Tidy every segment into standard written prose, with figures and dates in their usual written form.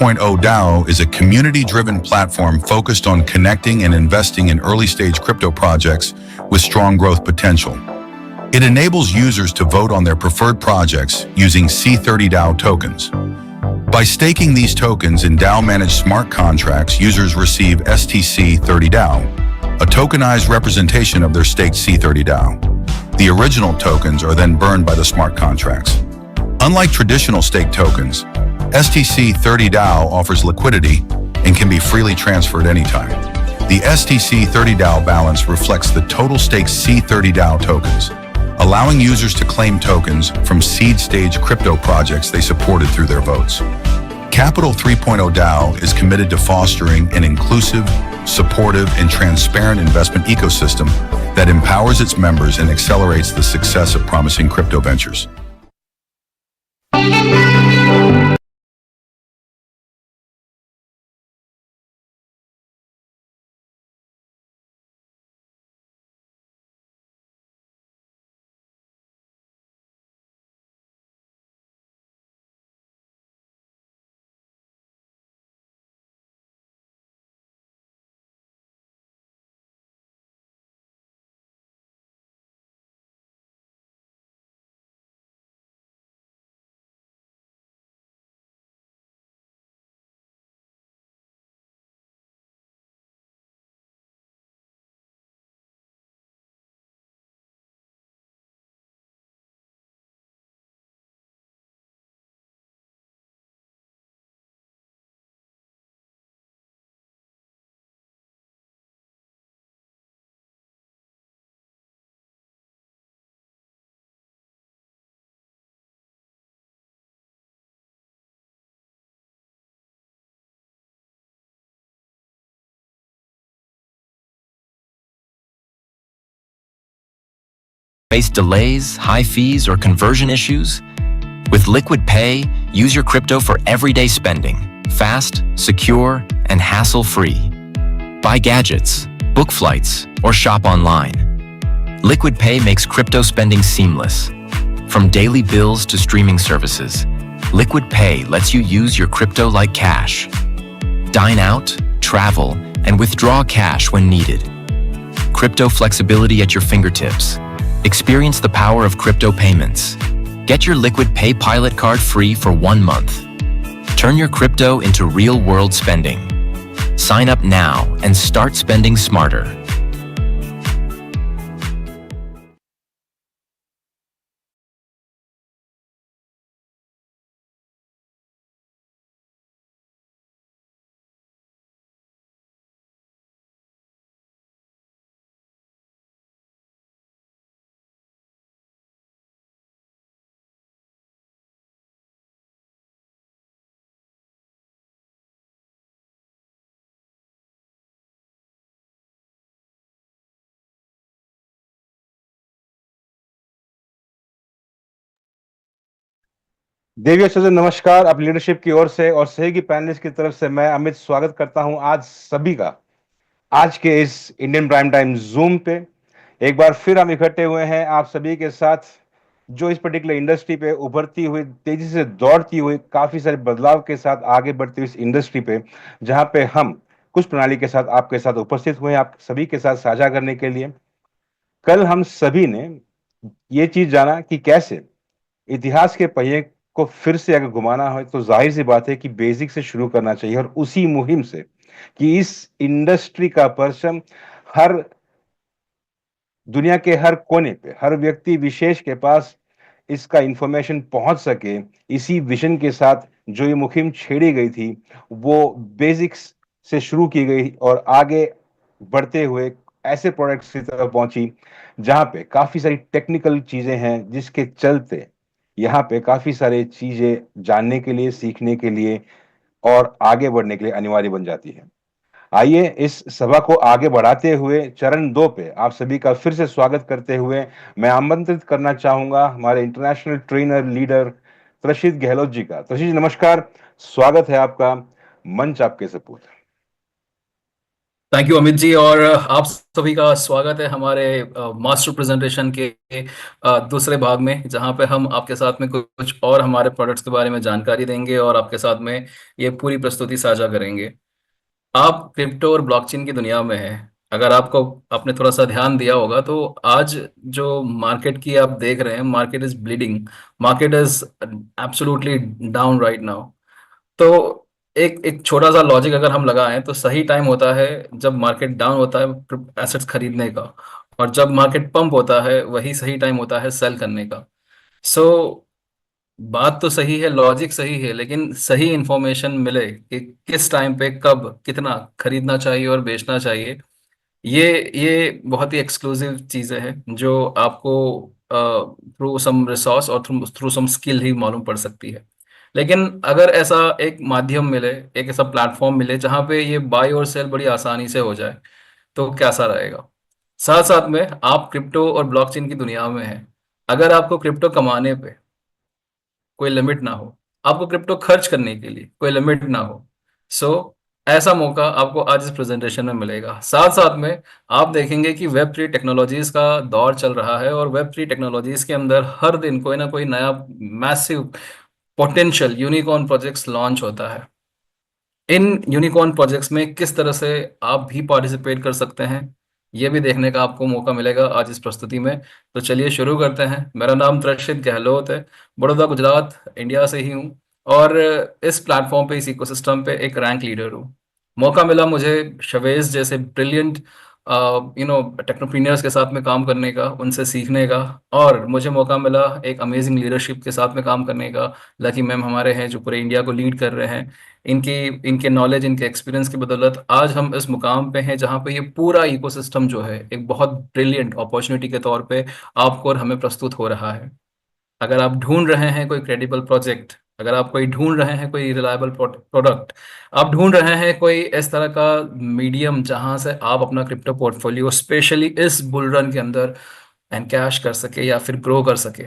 3.0 DAO is a community-driven platform focused on connecting and investing in early-stage crypto projects with strong growth potential. It enables users to vote on their preferred projects using C30 DAO tokens. By staking these tokens in DAO-managed smart contracts, users receive STC30 DAO, a tokenized representation of their staked C30 DAO. The original tokens are then burned by the smart contracts. Unlike traditional staked tokens, STC30 DAO offers liquidity and can be freely transferred anytime. The STC30 DAO balance reflects the total staked C30 DAO tokens, allowing users to claim tokens from seed-stage crypto projects they supported through their votes. Capital 3.0 DAO is committed to fostering an inclusive, supportive, and transparent investment ecosystem that empowers its members and accelerates the success of promising crypto ventures. Face delays, high fees, or conversion issues? With Liquid Pay, use your crypto for everyday spending, fast, secure, and hassle-free. Buy gadgets, book flights, or shop online. Liquid Pay makes crypto spending seamless. From daily bills to streaming services, Liquid Pay lets you use your crypto like cash. Dine out, travel, and withdraw cash when needed. Crypto flexibility at your fingertips. Experience the power of crypto payments. Get your Liquid Pay Pilot Card free for 1 month. Turn your crypto into real-world spending. Sign up now and start spending smarter. देवी सजन नमस्कार। अब leadership की ओर से और सहयोगी panelist की तरफ से मैं अमित स्वागत करता हूं आज सभी का आज के इस इंडियन प्राइम टाइम जूम पे। एक बार फिर हम इकट्ठे हुए हैं आप सभी के साथ, जो इस पर्टिकुलर इंडस्ट्री पे उभरती हुई, तेजी से दौड़ती हुई, काफी सारे बदलाव के साथ आगे बढ़ती हुई इस इंडस्ट्री पे, जहां पे हम कुछ प्रणाली के साथ आपके साथ उपस्थित हुए हैं आप सभी के साथ साझा करने के लिए। कल हम सभी ने ये चीज जाना कि कैसे इतिहास के पहिए को फिर से अगर घुमाना है तो जाहिर सी बात है कि बेसिक से शुरू करना चाहिए, और उसी मुहिम से कि इस इंडस्ट्री का परचम हर दुनिया के हर कोने पे, हर व्यक्ति विशेष के पास इसका इंफॉर्मेशन पहुंच सके, इसी विजन के साथ जो ये मुहिम छेड़ी गई थी वो बेसिक्स से शुरू की गई और आगे बढ़ते हुए ऐसे प्रोडक्ट्स की तरफ पहुंची जहां पे काफी सारी टेक्निकल चीजें हैं जिसके चलते यहाँ पे काफी सारे चीजें जानने के लिए, सीखने के लिए और आगे बढ़ने के लिए अनिवार्य बन जाती है। आइए इस सभा को आगे बढ़ाते हुए चरण 2 पे आप सभी का फिर से स्वागत करते हुए मैं आमंत्रित करना चाहूंगा हमारे international trainer leader त्रषित Gehlot ji का। त्रषित जी नमस्कार, स्वागत है आपका, मंच आपके सपूत। थैंक यू अमित जी। और आप सभी का स्वागत है हमारे मास्टर प्रेजेंटेशन के दूसरे भाग में, जहां पे हम आपके साथ में कुछ और हमारे प्रोडक्ट्स के बारे में जानकारी देंगे और आपके साथ में ये पूरी प्रस्तुति साझा करेंगे। आप क्रिप्टो और ब्लॉकचेन की दुनिया में हैं। अगर आपने थोड़ा सा ध्यान दिया होगा तो आज जो मार्केट की आप देख रहे हैं, market is bleeding, market is absolutely down right now. तो एक एक छोटा सा लॉजिक अगर हम लगाएं तो सही टाइम होता है जब मार्केट डाउन होता है एसेट्स खरीदने का, और जब मार्केट पंप होता है वही सही टाइम होता है सेल करने का। सो बात तो सही है, लॉजिक सही है, लेकिन सही इंफॉर्मेशन मिले कि किस टाइम पे कब कितना खरीदना चाहिए और बेचना चाहिए, ये बहुत ही एक्सक्लूसिव चीजें हैं जो आपको थ्रू सम रिसोर्स और थ्रू थ्रू सम स्किल ही मालूम पड़ सकती है। लेकिन अगर ऐसा एक माध्यम मिले, एक ऐसा प्लेटफॉर्म मिले जहां पे ये बाय और सेल बड़ी आसानी से हो जाए, तो कैसा रहेगा। साथ साथ में आप क्रिप्टो और ब्लॉकचेन की दुनिया में हैं। अगर आपको क्रिप्टो कमाने पे कोई लिमिट ना हो, आपको क्रिप्टो खर्च करने के लिए कोई लिमिट ना हो, सो ऐसा मौका आपको आज इस प्रेजेंटेशन में मिलेगा। साथ साथ में आप देखेंगे कि वेब थ्री टेक्नोलॉजीज का दौर चल रहा है और वेब थ्री टेक्नोलॉजीज के अंदर हर दिन कोई ना कोई नया massive potential unicorn projects launch होता है। इन यूनिकॉर्न प्रोजेक्ट्स में किस तरह से आप भी पार्टिसिपेट कर सकते हैं, ये भी देखने का आपको मौका मिलेगा आज इस प्रस्तुति में। तो चलिए शुरू करते हैं। मेरा नाम त्रषित गहलोत है, बड़ौदा गुजरात इंडिया से ही हूँ, और इस प्लेटफॉर्म पे, इस इकोसिस्टम पे एक रैंक लीडर हूँ। मौका मिला मुझे शवेज जैसे ब्रिलियंट टेक्नोप्रीनियर्स के साथ में काम करने का, उनसे सीखने का, और मुझे मौका मिला एक अमेजिंग लीडरशिप के साथ में काम करने का। लकी मैम हमारे हैं जो पूरे इंडिया को लीड कर रहे हैं। इनकी इनके नॉलेज, इनके एक्सपीरियंस की बदौलत आज हम इस मुकाम पे हैं जहाँ पे ये पूरा इकोसिस्टम जो है एक बहुत ब्रिलियंट अपॉर्चुनिटी के तौर पे आपको और हमें प्रस्तुत हो रहा है। अगर आप ढूंढ रहे हैं कोई क्रेडिबल प्रोजेक्ट, अगर आप कोई ढूंढ रहे हैं कोई रिलायबल प्रोडक्ट, आप ढूंढ रहे हैं कोई इस तरह का मीडियम जहां से आप अपना क्रिप्टो पोर्टफोलियो स्पेशली इस बुल रन के अंदर एनकैश कर सके या फिर ग्रो कर सके,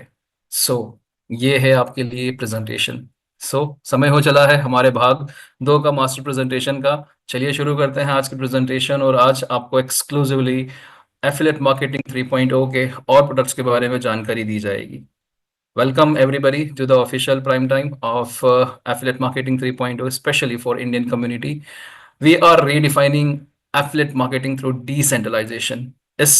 सो ये है आपके लिए प्रेजेंटेशन। सो समय हो चला है हमारे भाग 2 का, मास्टर प्रेजेंटेशन का। चलिए शुरू करते हैं आज की प्रेजेंटेशन, और आज आपको एक्सक्लूसिवली एफिलिएट मार्केटिंग 3.0 के और प्रोडक्ट्स के बारे में जानकारी दी जाएगी। Welcome everybody to the official prime time of Affiliate Marketing 3.0, especially for Indian community. We are redefining affiliate marketing through decentralization. इस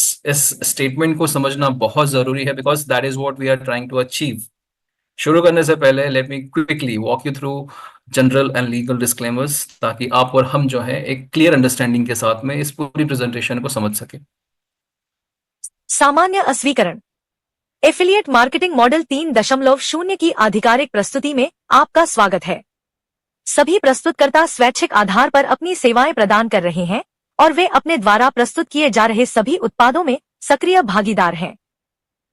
स्टेटमेंट को समझना बहुत जरूरी है, because that is what we are trying to achieve. शुरू करने से पहले let me quickly walk you through general and legal disclaimers, ताकि आप और हम जो है एक क्लियर अंडरस्टैंडिंग के साथ में इस पूरी प्रेजेंटेशन को समझ सके। सामान्य अस्वीकरण। एफिलिएट मार्केटिंग मॉडल 3.0 की आधिकारिक प्रस्तुति में आपका स्वागत है। सभी प्रस्तुतकर्ता स्वैच्छिक आधार पर अपनी सेवाएं प्रदान कर रहे हैं और वे अपने द्वारा प्रस्तुत किए जा रहे सभी उत्पादों में सक्रिय भागीदार हैं।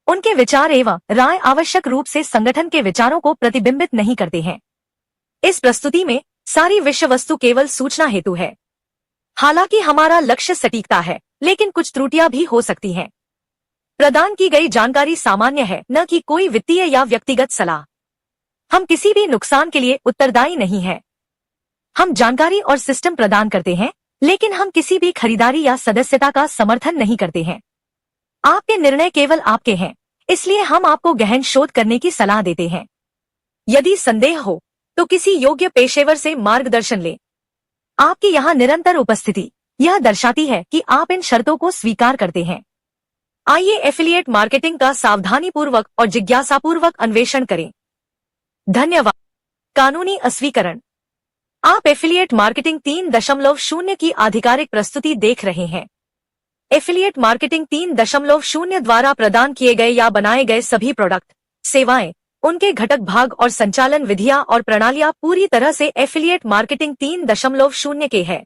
उनके विचार एवं राय आवश्यक रूप से संगठन के विचारों को प्रतिबिंबित नहीं करते हैं। इस प्रस्तुति में सारी विषय वस्तु केवल सूचना हेतु है। हालांकि हमारा लक्ष्य सटीकता है, लेकिन कुछ त्रुटियां भी हो सकती हैं। प्रदान की गई जानकारी सामान्य है, न कि कोई वित्तीय या व्यक्तिगत सलाह। हम किसी भी नुकसान के लिए उत्तरदायी नहीं हैं। हम जानकारी और सिस्टम प्रदान करते हैं, लेकिन हम किसी भी खरीदारी या सदस्यता का समर्थन नहीं करते हैं। आपके निर्णय केवल आपके हैं, इसलिए हम आपको गहन शोध करने की सलाह देते हैं। यदि संदेह हो तो किसी योग्य पेशेवर से मार्गदर्शन लें। आपकी यहाँ निरंतर उपस्थिति यह दर्शाती है कि आप इन शर्तों को स्वीकार करते हैं। आइए एफिलिएट मार्केटिंग का सावधानीपूर्वक और जिज्ञासापूर्वक अन्वेषण करें। धन्यवाद। कानूनी अस्वीकरण। आप एफिलिएट मार्केटिंग 3.0 की आधिकारिक प्रस्तुति देख रहे हैं। एफिलिएट मार्केटिंग 3.0 द्वारा प्रदान किए गए या बनाए गए सभी प्रोडक्ट, सेवाएं, उनके घटक भाग और संचालन विधियां और प्रणालियां पूरी तरह से एफिलिएट मार्केटिंग 3.0 के हैं।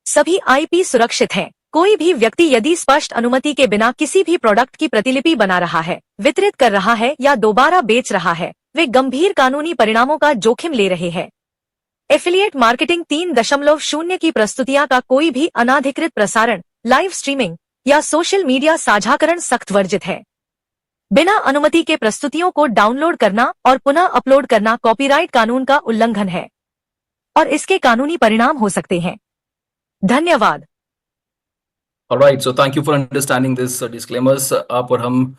सभी आईपी सुरक्षित हैं। कोई भी व्यक्ति यदि स्पष्ट अनुमति के बिना किसी भी प्रोडक्ट की प्रतिलिपि बना रहा है, वितरित कर रहा है या दोबारा बेच रहा है, वे गंभीर कानूनी परिणामों का जोखिम ले रहे हैं। एफिलिएट मार्केटिंग 3.0 की प्रस्तुतियां का कोई भी अनाधिकृत प्रसारण, लाइव स्ट्रीमिंग या सोशल मीडिया साझाकरण सख्त वर्जित है। बिना अनुमति के प्रस्तुतियों को डाउनलोड करना और पुनः अपलोड करना कॉपीराइट कानून का उल्लंघन है और इसके कानूनी परिणाम हो सकते हैं। धन्यवाद। Alright, so thank you for understanding this disclaimers. आप और हम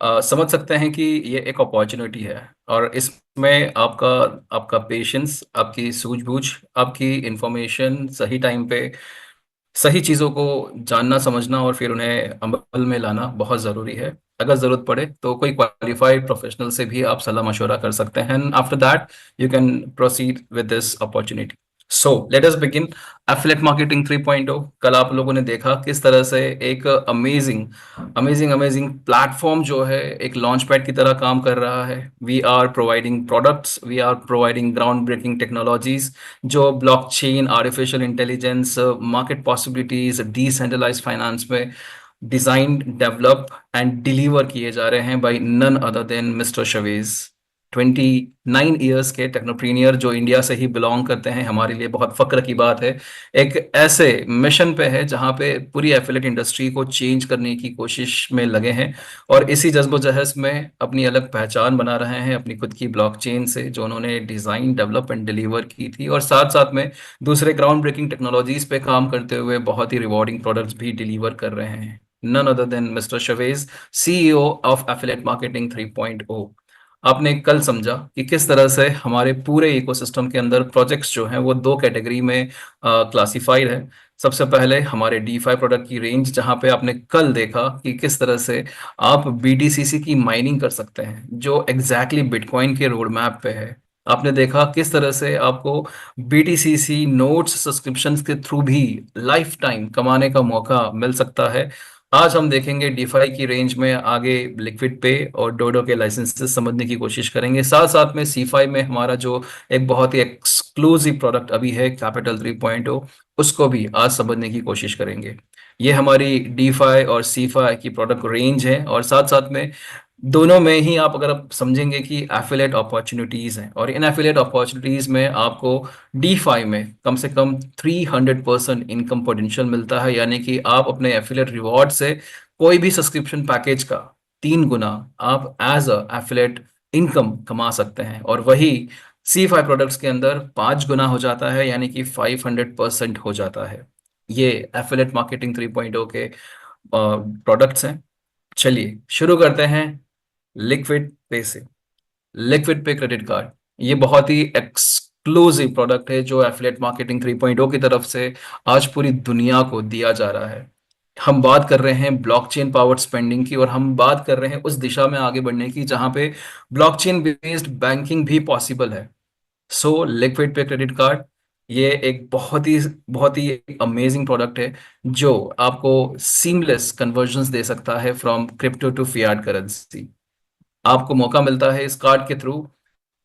समझ सकते हैं कि ये एक अपॉर्चुनिटी है, और इसमें आपका आपका पेशेंस, आपकी सूझबूझ, आपकी इंफॉर्मेशन सही टाइम पे सही चीज़ों को जानना, समझना और फिर उन्हें अमल में लाना बहुत ज़रूरी है। अगर ज़रूरत पड़े तो कोई क्वालिफाइड प्रोफेशनल से भी आप सलाह मशवरा कर सकते हैं, and after that you can proceed with this opportunity. So let us begin affiliate marketing 3.0। कल आप लोगों ने देखा किस तरह से एक अमेजिंग अमेजिंग अमेजिंग प्लेटफॉर्म जो है एक लॉन्च पैड की तरह काम कर रहा है। We are providing products, we are providing groundbreaking technologies जो blockchain, artificial intelligence, market possibilities, decentralized finance में डिजाइन, डेवलप एंड डिलीवर किए जा रहे हैं by none other than mister Shavez. 29 years के टेक्नोप्रीनियर जो इंडिया से ही बिलोंग करते हैं, हमारे लिए बहुत फक्र की बात है। एक ऐसे मिशन पे है जहां पे पूरी एफिलिएट इंडस्ट्री को चेंज करने की कोशिश में लगे हैं, और इसी जज्बोजहद में अपनी अलग पहचान बना रहे हैं अपनी खुद की ब्लॉकचेन से, जो उन्होंने डिजाइन, डेवलप एंड डिलीवर की थी, और साथ साथ में दूसरे ग्राउंड ब्रेकिंग टेक्नोलॉजीज पे काम करते हुए बहुत ही रिवॉर्डिंग प्रोडक्ट्स भी डिलीवर कर रहे हैं। None other than mister Shavez, CEO of affiliate marketing 3.0। आपने कल समझा कि किस तरह से हमारे पूरे इकोसिस्टम के अंदर प्रोजेक्ट्स जो हैं वो दो कैटेगरी में क्लासिफाइड है। सबसे पहले हमारे डी5 प्रोडक्ट की रेंज, जहां पे आपने कल देखा कि किस तरह से आप बीटीसीसी की माइनिंग कर सकते हैं, जो एग्जैक्टली बिटकॉइन के रोड मैप पे है। आपने देखा किस तरह से आपको बीटीसीसी नोट्स सब्सक्रिप्शंस के थ्रू भी लाइफ टाइम कमाने का मौका मिल सकता है। आज हम देखेंगे डीफाई की रेंज में आगे लिक्विड पे और डोडो के लाइसेंसेस समझने की कोशिश करेंगे। साथ साथ में सीफाई में हमारा जो एक बहुत ही एक्सक्लूसिव प्रोडक्ट अभी है कैपिटल 3.0, उसको भी आज समझने की कोशिश करेंगे। ये हमारी डीफाई और सीफाई की प्रोडक्ट रेंज है, और साथ साथ में दोनों में ही आप अगर आप समझेंगे कि एफिलिएट अपॉर्चुनिटीज हैं, और इन एफिलिएट अपॉर्चुनिटीज में आपको डी5 में कम से कम 300% इनकम पोटेंशियल मिलता है, यानी कि आप अपने एफिलिएट रिवॉर्ड से कोई भी सब्सक्रिप्शन पैकेज का 3 गुना आप एज अ एफिलिएट इनकम कमा सकते हैं, और वही C5 प्रोडक्ट्स के अंदर 5 गुना हो जाता है, यानी कि 500% हो जाता है। ये एफिलिएट मार्केटिंग 3.0 के प्रोडक्ट्स हैं। चलिए शुरू करते हैं लिक्विड पे से। लिक्विड पे क्रेडिट कार्ड, ये बहुत ही एक्सक्लूसिव प्रोडक्ट है जो एफिलिएट मार्केटिंग 3.0 की तरफ से आज पूरी दुनिया को दिया जा रहा है। हम बात कर रहे हैं ब्लॉकचेन पावर्ड स्पेंडिंग की, और हम बात कर रहे हैं उस दिशा में आगे बढ़ने की जहां पे ब्लॉकचेन बेस्ड बैंकिंग भी पॉसिबल है। So liquid pay credit card, ये एक बहुत ही अमेजिंग प्रोडक्ट है जो आपको सीमलेस कन्वर्जन्स दे सकता है from crypto to fiat currency. आपको मौका मिलता है इस कार्ड के थ्रू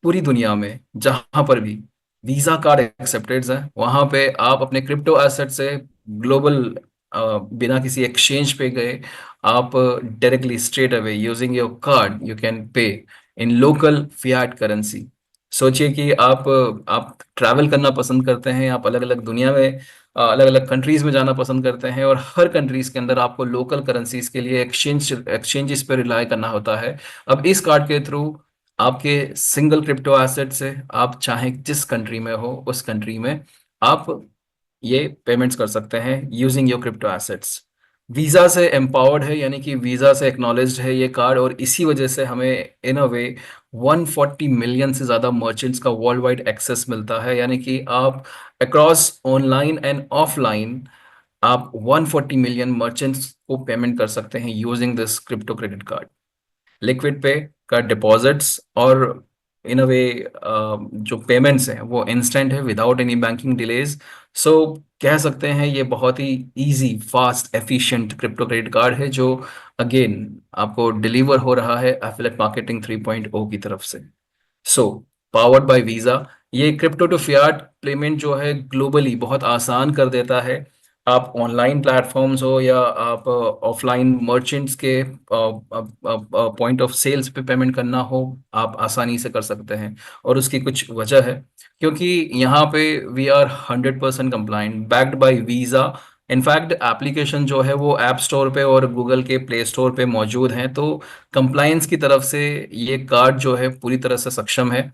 पूरी दुनिया में जहां पर भी वीजा कार्ड एक्सेप्टेड है, वहां पे आप अपने क्रिप्टो एसेट से ग्लोबल, बिना किसी एक्सचेंज पे गए, आप directly straight away using your card you can pay in local Fiat currency. सोचिए कि आप ट्रैवल करना पसंद करते हैं, आप अलग अलग दुनिया में अलग अलग कंट्रीज में जाना पसंद करते हैं, और हर कंट्रीज के अंदर आपको लोकल करेंसीज के लिए एक्सचेंजेस पे रिलाई करना होता है। अब इस कार्ड के थ्रू आपके सिंगल क्रिप्टो एसेट से आप चाहे जिस कंट्री में हो उस कंट्री में आप ये पेमेंट्स कर सकते हैं using your crypto assets. Visa से एम्पावर्ड है, यानी कि वीजा से एक्नॉलेज्ड है ये कार्ड, और इसी वजह से हमें इन अ वे 140 मिलियन से ज्यादा मर्चेंट्स का वर्ल्ड वाइड एक्सेस मिलता है, यानी कि आप अक्रॉस ऑनलाइन एंड ऑफलाइन आप 140 मिलियन मर्चेंट्स को पेमेंट कर सकते हैं using this crypto credit card. Liquid पे का डिपॉजिट्स और इन अ वे जो पेमेंट्स हैं वो इंस्टेंट है without any banking delays. So कह सकते हैं ये बहुत ही easy, fast, efficient crypto credit card है जो अगेन आपको डिलीवर हो रहा है एफिलिएट मार्केटिंग 3.0 की तरफ से। सो पावर्ड बाय वीजा, ये क्रिप्टो टू फियाट पेमेंट जो है ग्लोबली बहुत आसान कर देता है। आप ऑनलाइन प्लेटफॉर्म्स हो या आप ऑफलाइन मर्चेंट्स के पॉइंट ऑफ सेल्स पे पेमेंट करना हो, आप आसानी से कर सकते हैं, और उसकी कुछ वजह है क्योंकि यहाँ पे we are 100% compliant, backed by Visa. In fact application जो है वो ऐप स्टोर पे और गूगल के प्ले स्टोर पे मौजूद हैं, तो कंप्लायंस की तरफ से ये कार्ड जो है पूरी तरह से सक्षम है।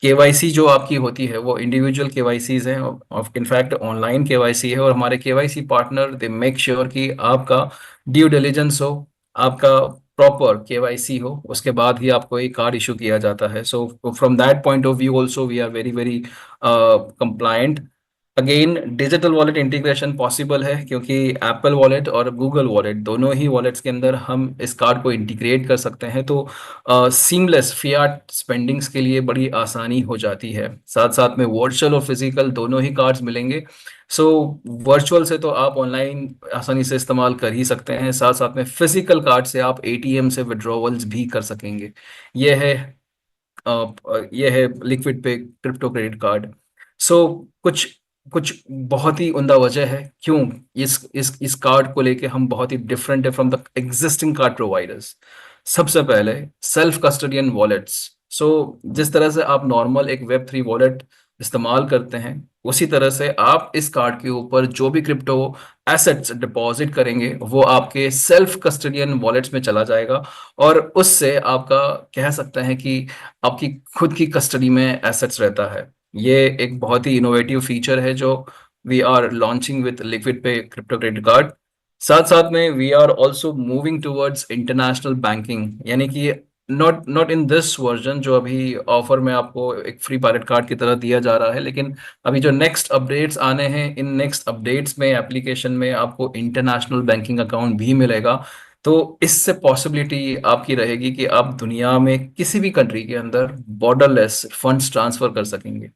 केवाईसी जो आपकी होती है वो इंडिविजुअल केवाईसीज हैं, ऑफ इनफैक्ट ऑनलाइन केवाईसी है, और हमारे KYC partner they make sure कि आपका ड्यू डिलिजेंस हो, आपका प्रॉपर केवाईसी हो, उसके बाद ही आपको एक कार्ड इशू किया जाता है। So from that point of view also we are very very compliant. Again digital wallet integration possible है, क्योंकि एप्पल वॉलेट और गूगल वॉलेट दोनों ही वॉलेट्स के अंदर हम इस कार्ड को इंटीग्रेट कर सकते हैं, तो सीमलेस फियाट स्पेंडिंग्स के लिए बड़ी आसानी हो जाती है। साथ साथ में वर्चुअल और फिजिकल दोनों ही कार्ड्स मिलेंगे। सो वर्चुअल से तो आप ऑनलाइन आसानी से इस्तेमाल कर ही सकते हैं, साथ साथ में फिजिकल कार्ड से आप एटीएम से विड्रॉवल्स भी कर सकेंगे। ये है ये है liquid pay crypto credit card. सो कुछ कुछ बहुत ही उम्दा वजह है क्यों इस कार्ड को लेके हम बहुत ही डिफरेंट है from the existing card providers. सबसे पहले सेल्फ कस्टोडियन वॉलेट्स। सो जिस तरह से आप नॉर्मल एक वेब 3 वॉलेट इस्तेमाल करते हैं, उसी तरह से आप इस कार्ड के ऊपर जो भी क्रिप्टो एसेट्स डिपॉजिट करेंगे वो आपके सेल्फ कस्टोडियन वॉलेट्स में चला जाएगा, और उससे आपका कह सकते हैं कि आपकी खुद की कस्टडी में एसेट्स रहता है। ये एक बहुत ही इनोवेटिव फीचर है जो we are launching with liquid pay crypto credit card. साथ साथ में we are also moving towards international banking, यानी कि not not in this version जो अभी ऑफर में आपको एक फ्री पायलट कार्ड की तरह दिया जा रहा है, लेकिन अभी जो नेक्स्ट अपडेट्स आने हैं, इन नेक्स्ट अपडेट्स में एप्लीकेशन में आपको इंटरनेशनल बैंकिंग अकाउंट भी मिलेगा। तो इससे पॉसिबिलिटी आपकी रहेगी कि आप दुनिया में किसी भी कंट्री के अंदर बॉर्डरलेस फंड्स ट्रांसफर कर सकेंगे।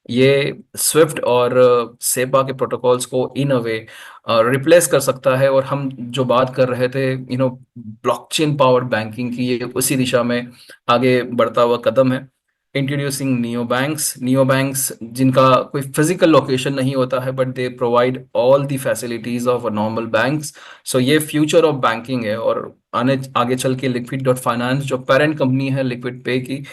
ये स्विफ्ट और सेपा के प्रोटोकॉल्स को इन अ वे रिप्लेस कर सकता है, और हम जो बात कर रहे थे ब्लॉकचेन पावर्ड बैंकिंग की, ये उसी दिशा में आगे बढ़ता हुआ कदम है। इंट्रोड्यूसिंग नियो बैंक्स जिनका कोई फिजिकल लोकेशन नहीं होता है, but they provide all the facilities of a normal banks. So ये फ्यूचर ऑफ बैंकिंग है, और आगे चल के लिक्विड डॉट फाइनेंस जो पेरेंट कंपनी है लिक्विड पे की,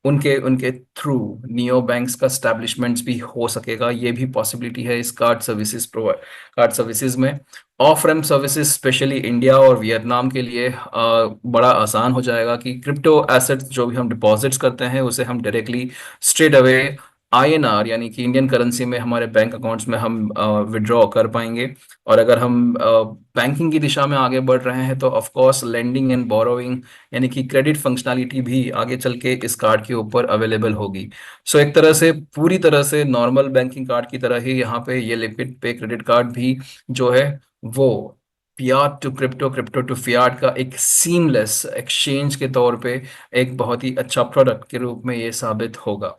उनके उनके थ्रू नियो बैंक्स का स्टैब्लिशमेंट्स भी हो सकेगा। ये भी पॉसिबिलिटी है इस कार्ड सर्विसेज में। Off ramp services specially India और वियतनाम के लिए बड़ा आसान हो जाएगा कि क्रिप्टो एसेट्स जो भी हम डिपॉजिट्स करते हैं उसे हम डायरेक्टली स्ट्रेट अवे आईएनआर यानी कि इंडियन करेंसी में हमारे बैंक अकाउंट्स में हम विड्रॉ कर पाएंगे। और अगर हम बैंकिंग की दिशा में आगे बढ़ रहे हैं तो of course lending and borrowing यानी कि क्रेडिट फंक्शनैलिटी भी आगे चल के इस कार्ड के ऊपर अवेलेबल होगी। सो एक तरह से पूरी तरह से नॉर्मल बैंकिंग कार्ड की तरह ही यहाँ पे ये लिक्विड पे क्रेडिट कार्ड भी जो है वो fiat to crypto, crypto to fiat का एक सीमलेस एक्सचेंज के तौर पे एक बहुत ही अच्छा प्रोडक्ट के रूप में ये साबित होगा।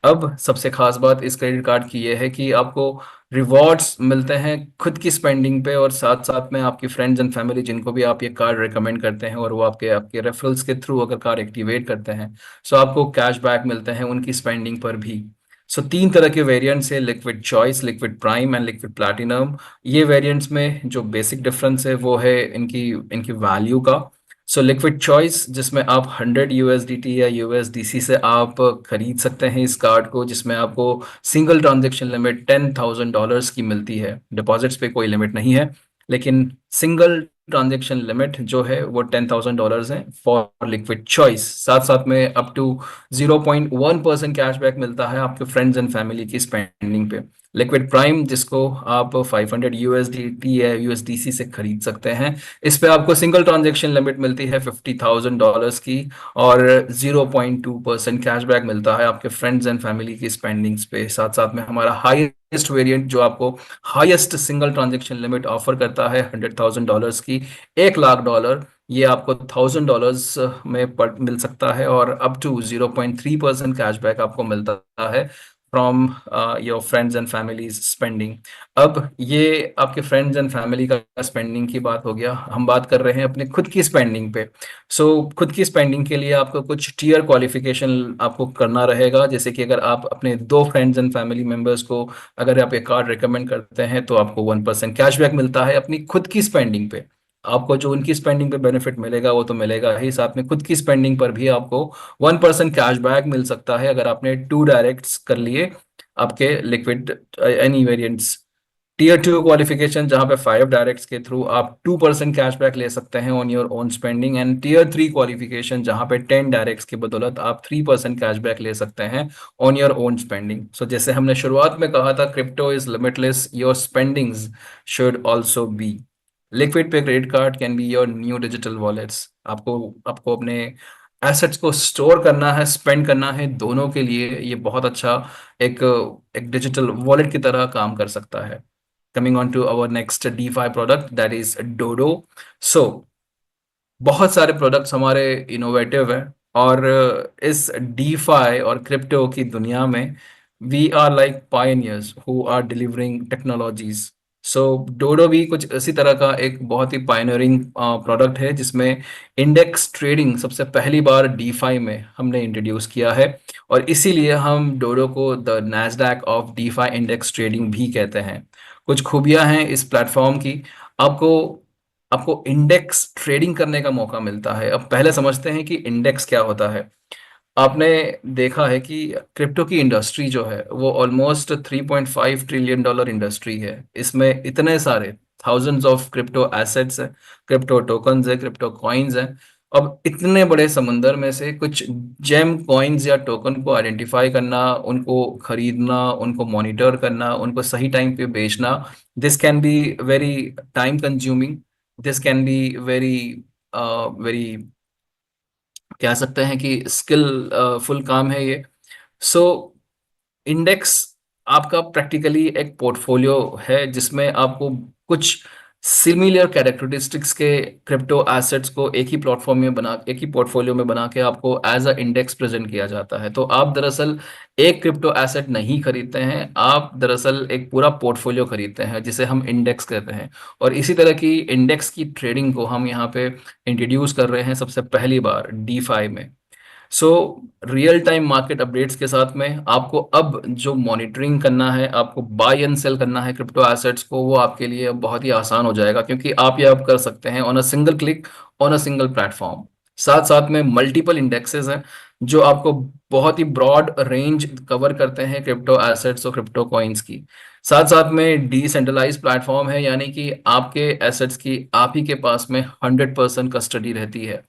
अब सबसे खास बात इस क्रेडिट कार्ड की यह है कि आपको रिवॉर्ड्स मिलते हैं खुद की स्पेंडिंग पे, और साथ साथ में आपकी फ्रेंड्स एंड फैमिली जिनको भी आप ये कार्ड रेकमेंड करते हैं और वो आपके आपके रेफरल्स के थ्रू अगर कार्ड एक्टिवेट करते हैं, सो आपको कैशबैक मिलते हैं उनकी स्पेंडिंग पर भी। सो 3 तरह के वेरिएंट्स है, liquid choice, liquid prime and liquid platinum. ये वेरिएंट्स में जो बेसिक डिफरेंस है वो है इनकी इनकी वैल्यू का। सो लिक्विड चॉइस जिसमें आप 100 यूएसडीटी या यूएसडीसी से आप खरीद सकते हैं इस कार्ड को, जिसमें आपको सिंगल ट्रांजैक्शन लिमिट $10,000 की मिलती है। डिपॉजिट्स पे कोई लिमिट नहीं है, लेकिन सिंगल ट्रांजैक्शन लिमिट जो है वो $10,000 है फॉर लिक्विड चॉइस। साथ साथ में अप टू 0.1% कैशबैक मिलता है आपके फ्रेंड्स एंड फैमिली की स्पेंडिंग पे। लिक्विड प्राइम जिसको आप 500 यूएसडीटी या यूएसडीसी से खरीद सकते हैं, इस पे आपको सिंगल ट्रांजैक्शन लिमिट मिलती है $50,000 की, और 0.2% कैशबैक मिलता है आपके फ्रेंड्स एंड फैमिली की स्पेंडिंग्स पे। साथ साथ में हमारा हाईएस्ट वेरिएंट जो आपको highest single transaction limit offer करता है $100,000 की, $1,00,000, ये आपको $1,000 में मिल सकता है, और अप टू 0.3% कैशबैक आपको मिलता है from your friends and families spending. अब ये आपके फ्रेंड्स एंड फैमिली का स्पेंडिंग की बात हो गया, हम बात कर रहे हैं अपने खुद की स्पेंडिंग पे। सो खुद की स्पेंडिंग के लिए आपको कुछ टीयर क्वालिफिकेशन आपको करना रहेगा, जैसे कि अगर आप अपने 2 फ्रेंड्स एंड फैमिली मेंबर्स को अगर आप ये कार्ड रिकमेंड करते हैं तो आपको 1% कैशबैक मिलता है अपनी खुद की स्पेंडिंग पे। आपको जो उनकी स्पेंडिंग पे बेनिफिट मिलेगा वो तो मिलेगा ही, साथ में खुद की स्पेंडिंग पर भी आपको 1% कैशबैक मिल सकता है अगर आपने 2 डायरेक्ट्स कर लिए आपके liquid any variants Tier 2 qualification जहां पे 5 डायरेक्ट्स के थ्रू आप 2% कैशबैक ले सकते हैं on your own spending, and Tier 3 qualification जहां पे 10 डायरेक्ट्स की बदौलत आप 3% कैशबैक ले सकते हैं on your own spending. So जैसे हमने शुरुआत में कहा था, crypto is limitless, your spendings should also be. Liquid pay credit card can be your new digital wallets. आपको आपको अपने एसेट्स को स्टोर करना है, स्पेंड करना है, दोनों के लिए ये बहुत अच्छा एक एक डिजिटल वॉलेट की तरह काम कर सकता है। Coming on to our next DeFi product, that is Dodo. So बहुत सारे प्रोडक्ट्स हमारे इनोवेटिव हैं, और इस DeFi और क्रिप्टो की दुनिया में we are like pioneers who are delivering technologies. So Dodo भी कुछ इसी तरह का एक बहुत ही पायनियरिंग प्रोडक्ट है, जिसमें इंडेक्स ट्रेडिंग सबसे पहली बार DeFi में हमने इंट्रोड्यूस किया है, और इसीलिए हम डोडो को the Nasdaq of DeFi index trading भी कहते हैं। कुछ खूबियां हैं इस प्लेटफॉर्म की। आपको आपको इंडेक्स ट्रेडिंग करने का मौका मिलता है। अब पहले समझते हैं कि इंडेक्स क्या होता है। आपने देखा है कि क्रिप्टो की इंडस्ट्री जो है वो ऑलमोस्ट $3.5 ट्रिलियन इंडस्ट्री है। इसमें इतने सारे थाउजेंड्स ऑफ क्रिप्टो एसेट्स है, क्रिप्टो टोकन्स है, क्रिप्टो कॉइन्स है। अब इतने बड़े समुंदर में से कुछ जेम कॉइन्स या टोकन को आइडेंटिफाई करना, उनको खरीदना, उनको मॉनिटर करना, उनको सही टाइम पे बेचना, this can be very time consuming, this can be very very कह सकते हैं कि स्किल फुल काम है ये। सो इंडेक्स आपका प्रैक्टिकली एक पोर्टफोलियो है, जिसमें आपको कुछ सिमिलर कैरेक्टरिस्टिक्स के क्रिप्टो एसेट्स को एक ही पोर्टफोलियो में बना के आपको एज अ इंडेक्स प्रेजेंट किया जाता है। तो आप दरअसल एक क्रिप्टो एसेट नहीं खरीदते हैं, आप दरअसल एक पूरा पोर्टफोलियो खरीदते हैं, जिसे हम इंडेक्स कहते हैं। और इसी तरह की इंडेक्स की ट्रेडिंग को हम यहाँ पे इंट्रोड्यूस कर रहे हैं सबसे पहली बार DeFi में। So real time market updates के साथ में आपको अब जो मॉनिटरिंग करना है, आपको बाय एंड सेल करना है क्रिप्टो एसेट्स को, वो आपके लिए अब बहुत ही आसान हो जाएगा, क्योंकि आप ये अब कर सकते हैं on a single click, on a single platform. साथ साथ में मल्टीपल इंडेक्सेस हैं जो आपको बहुत ही ब्रॉड रेंज कवर करते हैं क्रिप्टो एसेट्स और क्रिप्टो कॉइन्स की। साथ साथ में डिसेंट्रलाइज प्लेटफॉर्म है, यानी कि आपके एसेट्स की आप ही के पास में 100% कस्टडी रहती है।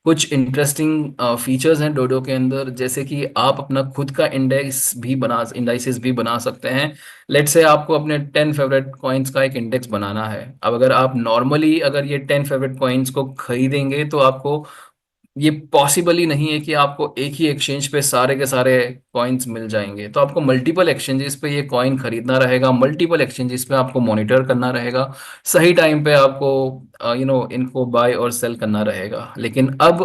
कुछ इंटरेस्टिंग फीचर्स हैं डोडो के अंदर, जैसे कि आप अपना खुद का इंडाइसिस भी बना सकते हैं। लेट से आपको अपने 10 फेवरेट कॉइन्स का एक इंडेक्स बनाना है। अब अगर आप नॉर्मली अगर ये 10 फेवरेट कॉइन्स को खरीदेंगे, तो आपको ये पॉसिबल ही नहीं है कि आपको एक ही एक्सचेंज पे सारे के सारे कॉइन्स मिल जाएंगे। तो आपको मल्टीपल एक्सचेंजेस पे ये कॉइन खरीदना रहेगा, मल्टीपल एक्सचेंजेस पे आपको मॉनिटर करना रहेगा, सही टाइम पे आपको इनको बाय और सेल करना रहेगा। लेकिन अब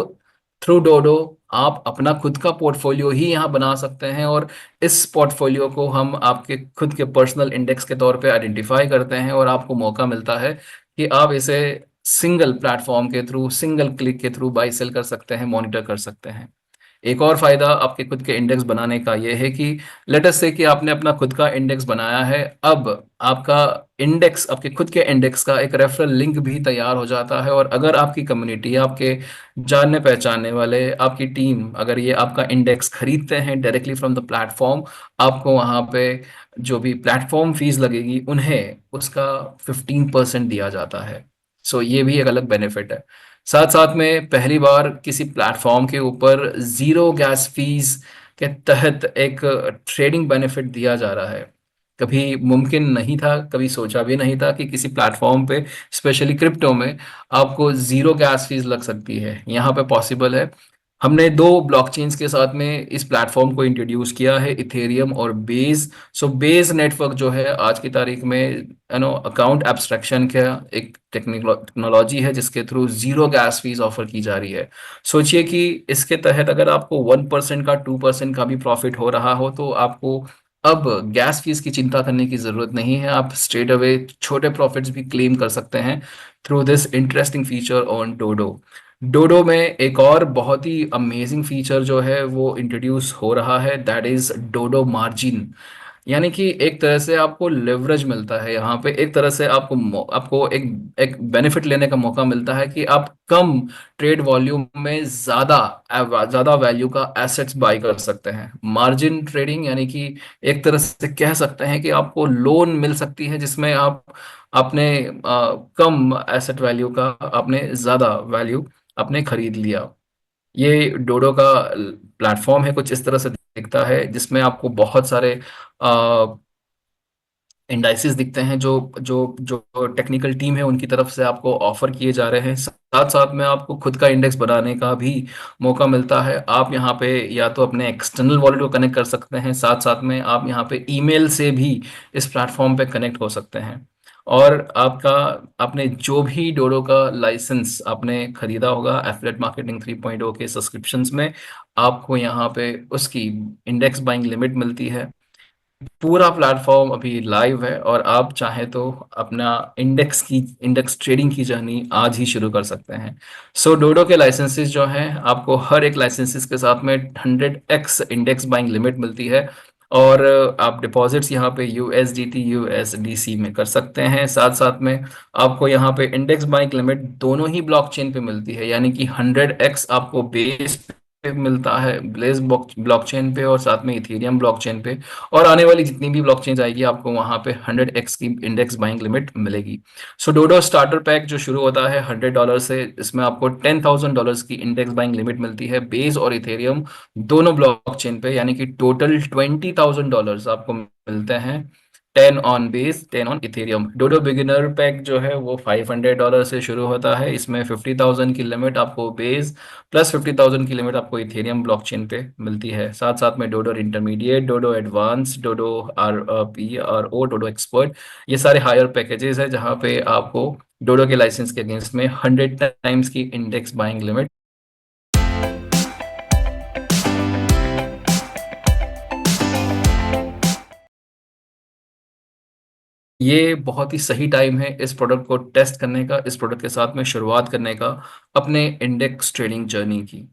थ्रू डोडो आप अपना खुद का पोर्टफोलियो ही यहाँ बना सकते हैं, और इस पोर्टफोलियो को हम आपके खुद के पर्सनल इंडेक्स के तौर पे आइडेंटिफाई करते हैं, और आपको मौका मिलता है कि आप इसे सिंगल प्लेटफॉर्म के थ्रू, सिंगल क्लिक के थ्रू बाई सेल कर सकते हैं, मॉनिटर कर सकते हैं। एक और फायदा आपके खुद के इंडेक्स बनाने का यह है कि लेट अस से कि आपने अपना खुद का इंडेक्स बनाया है, अब आपका इंडेक्स, आपके खुद के इंडेक्स का एक रेफरल लिंक भी तैयार हो जाता है। और अगर आपकी कम्युनिटी, आपके जानने पहचानने वाले, आपकी टीम अगर ये आपका इंडेक्स खरीदते हैं डायरेक्टली फ्रॉम द प्लेटफॉर्म, आपको वहाँ पे जो भी प्लेटफॉर्म फीस लगेगी उन्हें उसका 15% दिया जाता है। सो ये भी एक अलग बेनिफिट है। साथ साथ में पहली बार किसी प्लेटफॉर्म के ऊपर जीरो गैस फीस के तहत एक ट्रेडिंग बेनिफिट दिया जा रहा है। कभी मुमकिन नहीं था, कभी सोचा भी नहीं था कि किसी प्लेटफॉर्म पे, स्पेशली क्रिप्टो में, आपको जीरो गैस फीस लग सकती है। यहाँ पे पॉसिबल है। हमने दो ब्लॉकचेन्स के साथ में इस प्लेटफॉर्म को इंट्रोड्यूस किया है, इथेरियम और बेज। सो बेज नेटवर्क जो है आज की तारीख में अकाउंट एब्स्ट्रैक्शन का एक टेक्नोलॉजी है, जिसके through zero gas fees offer की जा रही है। सोचिए कि इसके तहत अगर आपको 1% का, 2% का भी प्रॉफिट हो रहा हो, तो आपको अब गैस फीस की चिंता करने की जरूरत नहीं है। आप स्ट्रेट अवे छोटे प्रॉफिट्स भी क्लेम कर सकते हैं through this interesting feature on Dodo. Dodo में एक और बहुत ही अमेजिंग फीचर जो है वो इंट्रोड्यूस हो रहा है, दैट इज डोडो मार्जिन। यानी कि एक तरह से आपको लेवरेज मिलता है यहाँ पे, एक तरह से आपको एक बेनिफिट लेने का मौका मिलता है कि आप कम ट्रेड वॉल्यूम में ज्यादा वैल्यू का एसेट्स बाय कर सकते हैं। मार्जिन ट्रेडिंग यानी कि एक तरह से कह सकते हैं कि आपको लोन मिल सकती है जिसमें आप अपने कम एसेट वैल्यू का आपने ज्यादा वैल्यू आपने खरीद लिया। ये डोडो का प्लेटफॉर्म है, कुछ इस तरह से दिखता है, जिसमें आपको बहुत सारे इंडाइसेस दिखते हैं जो जो जो टेक्निकल टीम है उनकी तरफ से आपको ऑफर किए जा रहे हैं। साथ साथ में आपको खुद का इंडेक्स बनाने का भी मौका मिलता है। आप यहाँ पे या तो अपने एक्सटर्नल वॉलेट को कनेक्ट कर सकते हैं, साथ साथ में आप यहाँ पे ईमेल से भी इस प्लेटफॉर्म पे कनेक्ट हो सकते हैं। और आपने जो भी डोडो का लाइसेंस आपने खरीदा होगा एफिलिएट मार्केटिंग 3.0 के सब्सक्रिप्शंस में, आपको यहाँ पे उसकी इंडेक्स बाइंग लिमिट मिलती है। पूरा प्लेटफॉर्म अभी लाइव है और आप चाहें तो अपना इंडेक्स ट्रेडिंग की जर्नी आज ही शुरू कर सकते हैं। सो डोडो के लाइसेंसेस जो हैं, आपको हर एक लाइसेंसेस के साथ में 100x इंडेक्स बाइंग लिमिट मिलती है। और आप डिपॉजिट्स यहाँ पे USDT USDC में कर सकते हैं। साथ साथ में आपको यहाँ पे इंडेक्स बाइंग लिमिट दोनों ही ब्लॉकचेन पे मिलती है, यानी कि 100x आपको बेस पे मिलता है ब्लेज ब्लॉकचेन पे और साथ में इथेरियम ब्लॉकचेन पे। और आने वाली जितनी भी ब्लॉकचेन आएगी आपको वहां पे 100x की इंडेक्स बाइंग लिमिट मिलेगी। सो डोडो स्टार्टर पैक जो शुरू होता है $100 से, इसमें आपको $10,000 की इंडेक्स बाइंग लिमिट मिलती है बेस और इथेरियम दोनों ब्लॉकचेन पे, यानी कि टोटल $20,000 आपको मिलते हैं। 10 on base, 10 on Ethereum. Dodo beginner pack जो है वो $500 से शुरू होता है। इसमें 50,000 की लिमिट आपको बेस प्लस 50,000 की लिमिट आपको इथेरियम ब्लॉकचेन पे मिलती है। साथ साथ में डोडो इंटरमीडिएट, डोडो एडवांस, डोडो RPRO, डोडो एक्सपर्ट, ये सारे हायर पैकेजेस है जहाँ पे आपको डोडो के लाइसेंस के अगेंस्ट में 100 टाइम्स की इंडेक्स बाइंग लिमिट। ये बहुत ही सही टाइम है इस प्रोडक्ट को टेस्ट करने का, इस प्रोडक्ट के साथ में शुरुआत करने का अपने इंडेक्स ट्रेडिंग जर्नी की।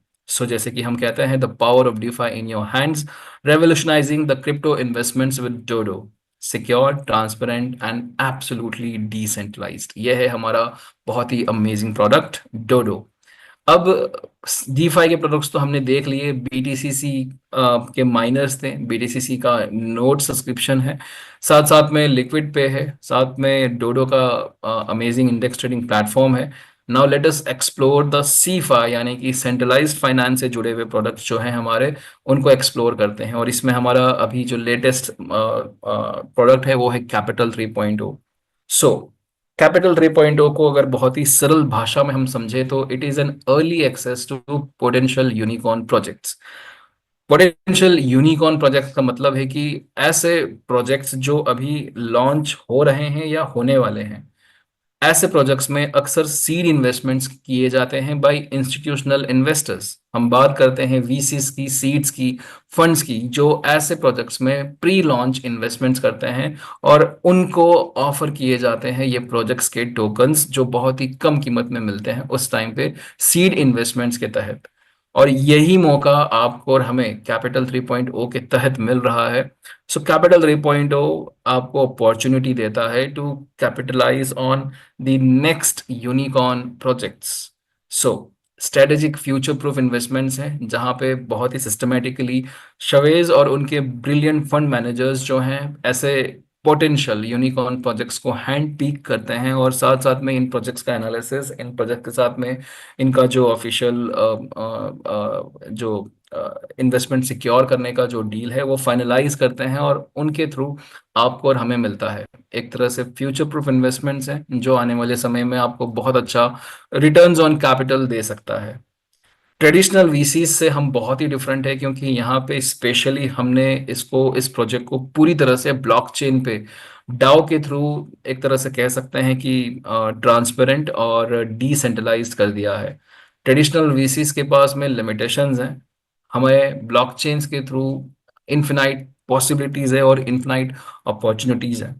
जैसे कि हम कहते हैं, the power of DeFi in your hands, revolutionising the crypto investments with Dodo, secure, transparent and absolutely decentralised. यह है हमारा बहुत ही अमेजिंग प्रोडक्ट डोडो। अब DeFi के प्रोडक्ट्स तो हमने देख लिए। BTCC के माइनर्स थे, BTCC का नोट सब्सक्रिप्शन है, साथ साथ में लिक्विड पे है, साथ में डोडो का अमेजिंग इंडेक्स ट्रेडिंग प्लेटफॉर्म है। Now let us explore the CeFi, यानी कि सेंट्रलाइज्ड फाइनेंस से जुड़े हुए प्रोडक्ट्स जो हैं हमारे, उनको एक्सप्लोर करते हैं। और इसमें हमारा अभी जो लेटेस्ट प्रोडक्ट है वो है कैपिटल 3.0। सो कैपिटल 3.0 को अगर बहुत ही सरल भाषा में हम समझे तो it is an early access to potential unicorn projects. Potential unicorn projects का मतलब है कि ऐसे प्रोजेक्ट्स जो अभी लॉन्च हो रहे हैं या होने वाले हैं। ऐसे प्रोजेक्ट्स में अक्सर सीड इन्वेस्टमेंट्स किए जाते हैं बाय इंस्टीट्यूशनल इन्वेस्टर्स। हम बात करते हैं VCs की, सीड्स की, फंड्स की, जो ऐसे प्रोजेक्ट्स में प्री लॉन्च इन्वेस्टमेंट्स करते हैं और उनको ऑफर किए जाते हैं ये प्रोजेक्ट्स के टोकन्स, जो बहुत ही कम कीमत में मिलते हैं उस टाइम पे सीड इन्वेस्टमेंट्स के तहत। और यही मौका आपको और हमें कैपिटल 3.0 के तहत मिल रहा है। कैपिटल 3.0 आपको अपॉर्चुनिटी देता है to capitalise on the next unicorn projects. So strategic future proof investments हैं जहां पे बहुत ही सिस्टमेटिकली शवेज और उनके ब्रिलियंट फंड मैनेजर्स जो हैं ऐसे पोटेंशियल यूनिकॉर्न प्रोजेक्ट्स को हैंड पिक करते हैं और साथ साथ में इन प्रोजेक्ट्स का एनालिसिस, इन प्रोजेक्ट के साथ में इनका जो ऑफिशियल जो इन्वेस्टमेंट सिक्योर करने का जो डील है वो फाइनलाइज करते हैं और उनके थ्रू आपको और हमें मिलता है। एक तरह से फ्यूचर प्रूफ इन्वेस्टमेंट्स हैं जो आने वाले समय में आपको बहुत अच्छा रिटर्न्स ऑन कैपिटल दे सकता है। ट्रेडिशनल VCs से हम बहुत ही डिफरेंट है क्योंकि यहाँ पे स्पेशली हमने इस प्रोजेक्ट को पूरी तरह से ब्लॉकचेन पे डाओ के थ्रू एक तरह से कह सकते हैं कि ट्रांसपेरेंट और डिसेंट्रलाइज्ड कर दिया है। ट्रेडिशनल VCs के पास में लिमिटेशंस हैं, हमें ब्लॉकचेन्स के थ्रू इन्फिनाइट पॉसिबिलिटीज है और इन्फिनाइट अपॉर्चुनिटीज है।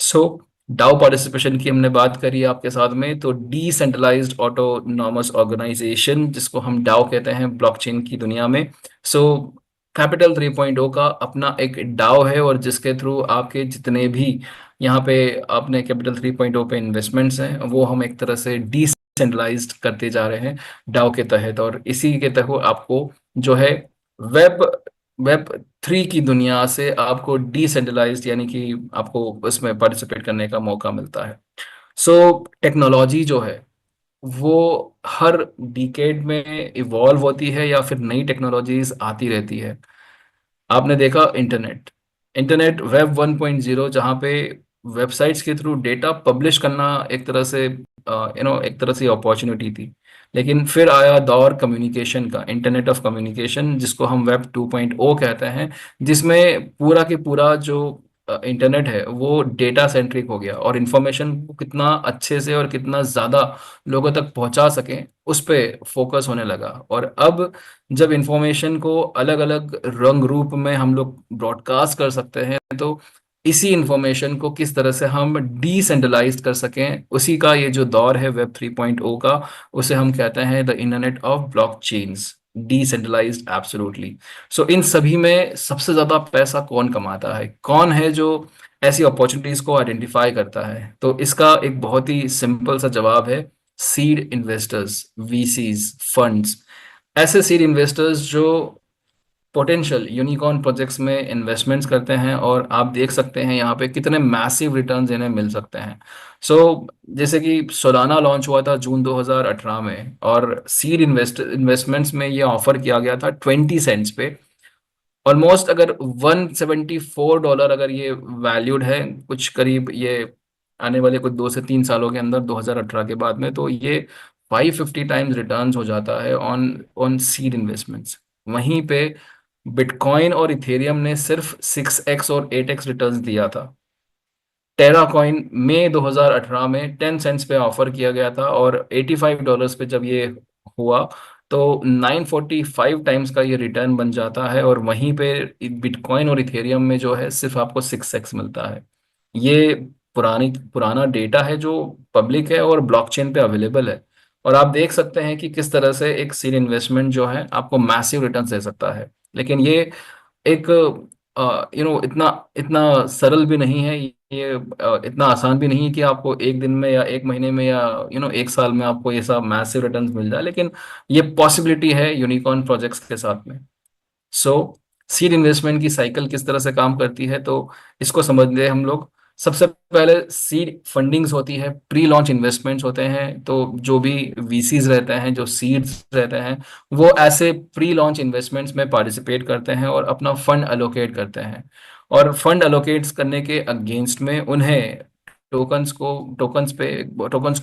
सो डाउ पार्टिसिपेशन की हमने बात करी आपके साथ में, तो डिसेंट्रलाइज्ड ऑटोनॉमस ऑर्गेनाइजेशन जिसको हम डाउ कहते हैं ब्लॉकचेन की दुनिया में। सो कैपिटल 3.0 का अपना एक डाव है, और जिसके थ्रू आपके जितने भी यहाँ पे आपने कैपिटल 3.0 पे इन्वेस्टमेंट्स हैं वो हम एक तरह से डिसेंट्रलाइज्ड करते जा रहे हैं डाव के तहत। और इसी के तहत आपको जो है वेब वेब 3 की दुनिया से आपको डिसेंट्रलाइज्ड यानी कि आपको उसमें पार्टिसिपेट करने का मौका मिलता है। सो टेक्नोलॉजी जो है वो हर डिकेड में इवॉल्व होती है या फिर नई टेक्नोलॉजीज आती रहती है। आपने देखा इंटरनेट, इंटरनेट वेब 1.0 जहाँ पे वेबसाइट्स के थ्रू डेटा पब्लिश करना एक तरह से एक तरह से अपॉर्चुनिटी थी। लेकिन फिर आया दौर कम्युनिकेशन का, इंटरनेट ऑफ कम्युनिकेशन, जिसको हम वेब 2.0 कहते हैं, जिसमें पूरा के पूरा जो इंटरनेट है वो डेटा सेंट्रिक हो गया, और इंफॉर्मेशन को कितना अच्छे से और कितना ज़्यादा लोगों तक पहुंचा सकें उस पे फोकस होने लगा। और अब जब इंफॉर्मेशन को अलग अलग रंग रूप में हम लोग ब्रॉडकास्ट कर सकते हैं, तो इसी इंफॉर्मेशन को किस तरह से हम डिसेंट्रलाइज कर सकें, उसी का ये जो दौर है वेब 3.0 का, उसे हम कहते हैं the internet of blockchains, decentralised absolutely. So इन सभी में सबसे ज्यादा पैसा कौन कमाता है, कौन है जो ऐसी अपॉर्चुनिटीज को आइडेंटिफाई करता है? तो इसका एक बहुत ही सिंपल सा जवाब है सीड इन्वेस्टर्स, वीसीज, फंड्स। ऐसे सीड इन्वेस्टर्स जो पोटेंशियल यूनिकॉर्न प्रोजेक्ट्स में इन्वेस्टमेंट्स करते हैं, और आप देख सकते हैं यहाँ पे कितने मैसिव रिटर्न्स इन्हें मिल सकते हैं। सो जैसे कि सोलाना लॉन्च हुआ था जून 2018 में, और सीड इन्वेस्टमेंट्स में ये ऑफर किया गया था 20 सेंट्स पे। ऑलमोस्ट अगर $174 अगर ये वैल्यूड है कुछ करीब, ये आने वाले कुछ 2 से 3 सालों के अंदर 2018 के बाद में, तो ये 550 टाइम्स रिटर्न्स हो जाता है ऑन ऑन सीड इन्वेस्टमेंट्स। वहीं पे बिटकॉइन और इथेरियम ने सिर्फ 6x और 8x रिटर्न्स दिया था। टेरा कॉइन मई 2018 में 10 सेंट्स पे ऑफर किया गया था, और $85 पे जब ये हुआ तो 945 टाइम्स का ये रिटर्न बन जाता है। और वहीं पे बिटकॉइन और इथेरियम में जो है सिर्फ आपको 6x मिलता है। ये पुराना डेटा है जो पब्लिक है और ब्लॉकचेन पे अवेलेबल है। और आप देख सकते हैं कि किस तरह से एक सीड इन्वेस्टमेंट जो है आपको मैसिव रिटर्न दे सकता है। लेकिन ये एक इतना इतना सरल भी नहीं है, ये इतना आसान भी नहीं है कि आपको एक दिन में या एक महीने में या एक साल में आपको ये सब मैसिव रिटर्न्स मिल जाए। लेकिन ये पॉसिबिलिटी है यूनिकॉर्न प्रोजेक्ट्स के साथ में। सो सीड इन्वेस्टमेंट की साइकिल किस तरह से काम करती है, तो इसको समझ ले हम लोग। सबसे पहले सीड फंडिंग्स होती है, प्री लॉन्च इन्वेस्टमेंट्स होते हैं। तो जो भी वीसीज रहते हैं, जो सीड्स रहते हैं, वो ऐसे प्री लॉन्च इन्वेस्टमेंट्स में पार्टिसिपेट करते हैं और अपना फंड अलोकेट करते हैं। और फंड अलोकेट्स करने के अगेंस्ट में उन्हें टोकन्स को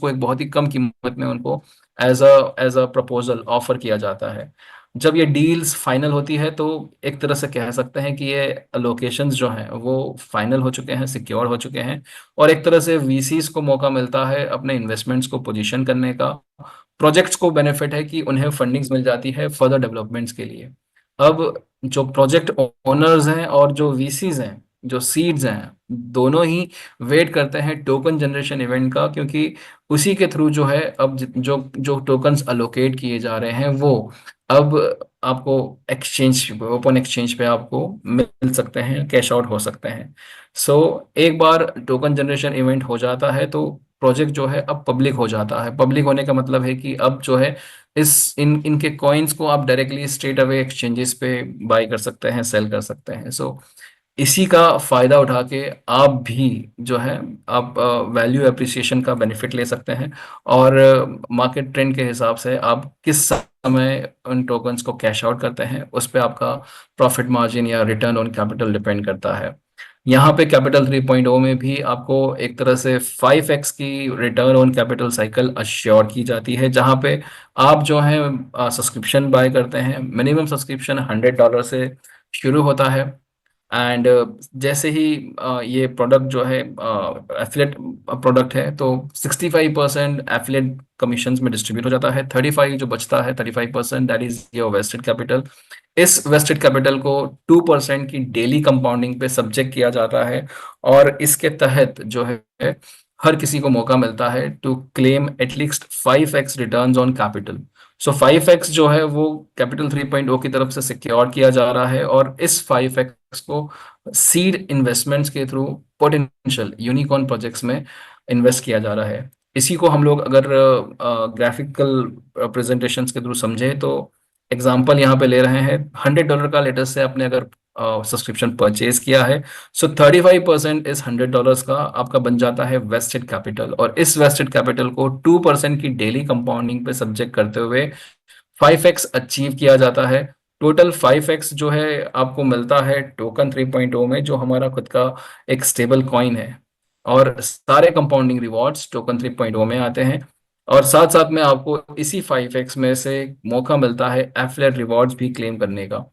एक बहुत ही कम कीमत में उनको एज अ प्रपोजल ऑफर किया जाता है। जब ये डील्स फाइनल होती है तो एक तरह से कह सकते हैं कि ये अलोकेशंस जो हैं वो फाइनल हो चुके हैं, सिक्योर हो चुके हैं, और एक तरह से वीसीज को मौका मिलता है अपने इन्वेस्टमेंट्स को पोजीशन करने का। प्रोजेक्ट्स को बेनिफिट है कि उन्हें फंडिंग्स मिल जाती है फर्दर डेवलपमेंट्स के लिए। अब जो प्रोजेक्ट ओनर्स हैं और जो वीसीज हैं, जो सीड्स हैं, दोनों ही वेट करते हैं टोकन जनरेशन इवेंट का, क्योंकि उसी के थ्रू जो है अब जो जो टोकन्स अलोकेट किए जा रहे हैं वो अब आपको एक्सचेंज, ओपन एक्सचेंज पे आपको मिल सकते हैं, कैश आउट हो सकते हैं। सो एक बार टोकन जनरेशन इवेंट हो जाता है तो प्रोजेक्ट जो है अब पब्लिक हो जाता है। पब्लिक होने का मतलब है कि अब जो है इनके कॉइन्स को आप डायरेक्टली स्ट्रेट अवे एक्सचेंजेस पे बाय कर सकते हैं, सेल कर सकते हैं। सो इसी का फायदा उठा के आप भी जो है आप वैल्यू एप्रिसिएशन का बेनिफिट ले सकते हैं, और मार्केट ट्रेंड के हिसाब से आप किस समय उन टोकन्स को कैश आउट करते हैं उस पे आपका प्रॉफिट मार्जिन या रिटर्न ऑन कैपिटल डिपेंड करता है। यहाँ पे कैपिटल 3.0 में भी आपको एक तरह से 5x की return on capital cycle assure की जाती है, जहाँ पे आप जो है सब्सक्रिप्शन बाय करते हैं। मिनिमम सब्सक्रिप्शन $100 से शुरू होता है। एंड जैसे ही ये प्रोडक्ट जो है एफिलेट प्रोडक्ट है, तो 65% एफिलेट कमीशंस में डिस्ट्रीब्यूट हो जाता है। 35 जो बचता है, 35% that is your vested capital. इस वेस्टेड कैपिटल को 2% की डेली कंपाउंडिंग पे सब्जेक्ट किया जाता है, और इसके तहत जो है हर किसी को मौका मिलता है to claim at least 5x returns on capital. So 5x जो है वो कैपिटल 3.0 की तरफ से सिक्योर किया जा रहा है, और इस 5x को सीड इन्वेस्टमेंट्स के थ्रू पोटेंशियल यूनिकॉर्न प्रोजेक्ट्स में इन्वेस्ट किया जा रहा है। इसी को हम लोग अगर ग्राफिकल प्रेजेंटेशंस के थ्रू समझे तो एग्जांपल यहाँ पे ले रहे हैं। $100 का लेटेस्ट से आपने अगर सब्सक्रिप्शन परचेज किया है, सो 35% इस $100 का आपका बन जाता है वेस्टेड कैपिटल, और इस वेस्टेड कैपिटल को 2% की डेली कंपाउंडिंग पे सब्जेक्ट करते हुए 5x अचीव किया जाता है। टोटल 5x जो है आपको मिलता है टोकन 3.0 में, जो हमारा खुद का एक स्टेबल कॉइन है, और सारे कंपाउंडिंग रिवॉर्ड्स टोकन 3.0 में आते हैं। और साथ साथ में आपको इसी 5x में से मौका मिलता है एफिलिएट रिवॉर्ड्स भी क्लेम करने का।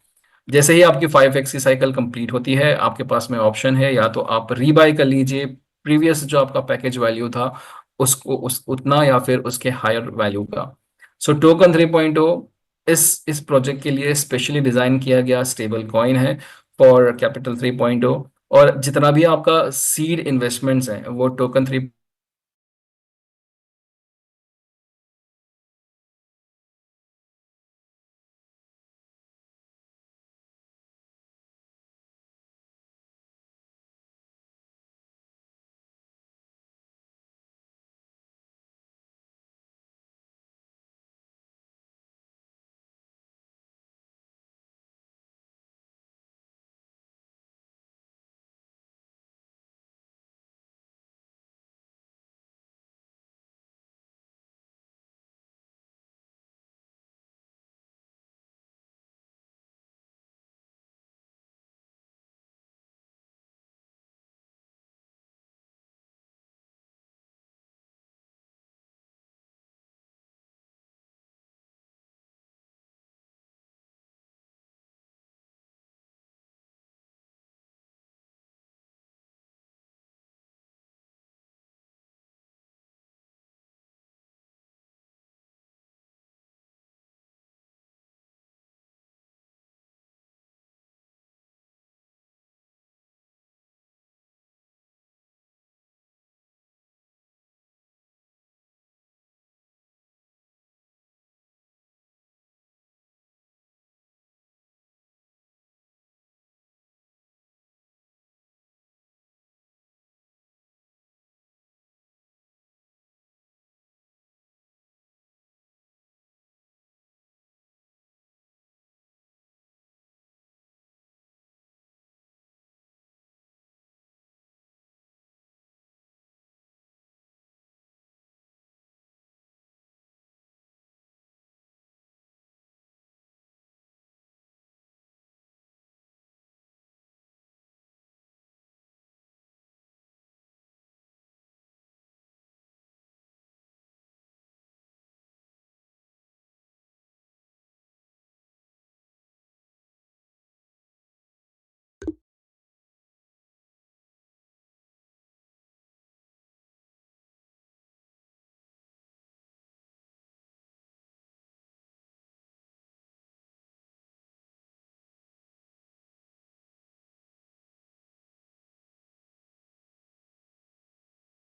जैसे ही आपकी 5x की साइकिल कंप्लीट होती है, आपके पास में ऑप्शन है, या तो आप रीबाय कर लीजिए प्रीवियस जो आपका पैकेज वैल्यू था उसको उतना, या फिर उसके हायर वैल्यू का। सो टोकन 3.0 इस प्रोजेक्ट के लिए स्पेशली डिजाइन किया गया स्टेबल कॉइन है फॉर कैपिटल 3.0, और जितना भी आपका सीड इन्वेस्टमेंट्स हैं वो टोकन 3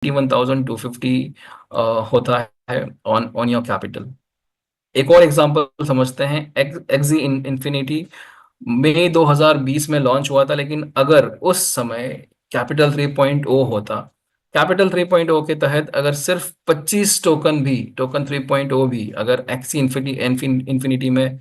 $21,250 होता है ऑन ऑन योर कैपिटल। एक और एग्जांपल समझते हैं। एक्सी इन्फिनिटी मई 2020 में लॉन्च हुआ था, लेकिन अगर उस समय कैपिटल 3.0 होता, कैपिटल 3.0 के तहत अगर सिर्फ 25 टोकन 3.0 भी अगर एक्सी इन्फिनिटी में